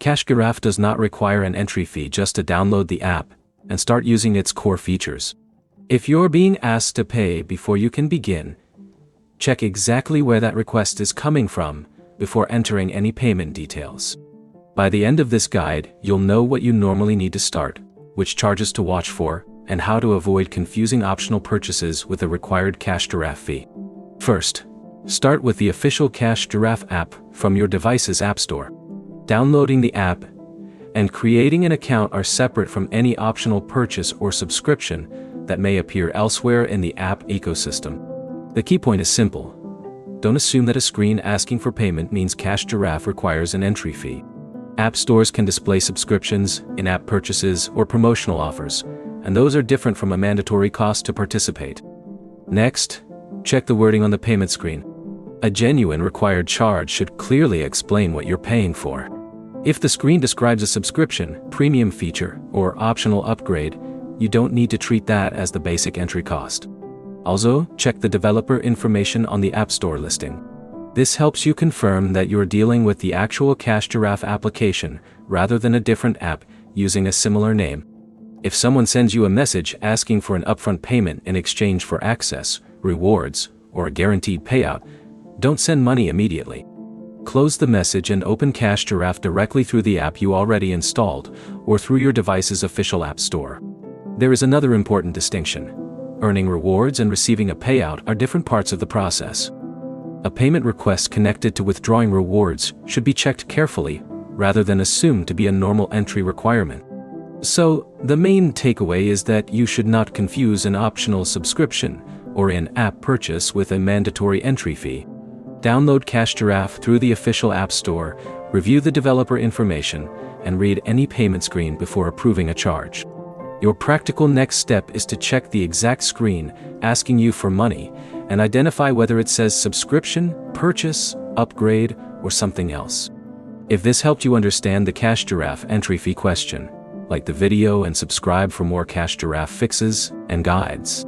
Giraffe does not require an entry fee just to download the app and start using its core features. If you're being asked to pay before you can begin, check exactly where that request is coming from before entering any payment details. By the end of this guide, you'll know what you normally need to start, which charges to watch for, and how to avoid confusing optional purchases with a required Giraffe fee. First, start with the official Giraffe app from your device's app store. Downloading the app and creating an account are separate from any optional purchase or subscription that may appear elsewhere in the app ecosystem. The key point is simple. Don't assume that a screen asking for payment means Giraffe requires an entry fee. App stores can display subscriptions, in-app purchases, or promotional offers, and those are different from a mandatory cost to participate. Next, check the wording on the payment screen. A genuine required charge should clearly explain what you're paying for. If the screen describes a subscription, premium feature, or optional upgrade, you don't need to treat that as the basic entry cost. Also, check the developer information on the App Store listing. This helps you confirm that you're dealing with the actual Giraffe application rather than a different app using a similar name. If someone sends you a message asking for an upfront payment in exchange for access, rewards, or a guaranteed payout, don't send money immediately. Close the message and open Giraffe directly through the app you already installed or through your device's official app store. There is another important distinction. Earning rewards and receiving a payout are different parts of the process. A payment request connected to withdrawing rewards should be checked carefully rather than assumed to be a normal entry requirement. So, the main takeaway is that you should not confuse an optional subscription or in-app purchase with a mandatory entry fee. Download Giraffe through the official App Store, review the developer information, and read any payment screen before approving a charge. Your practical next step is to check the exact screen asking you for money and identify whether it says subscription, purchase, upgrade, or something else. If this helped you understand the Giraffe entry fee question, like the video and subscribe for more Giraffe fixes and guides.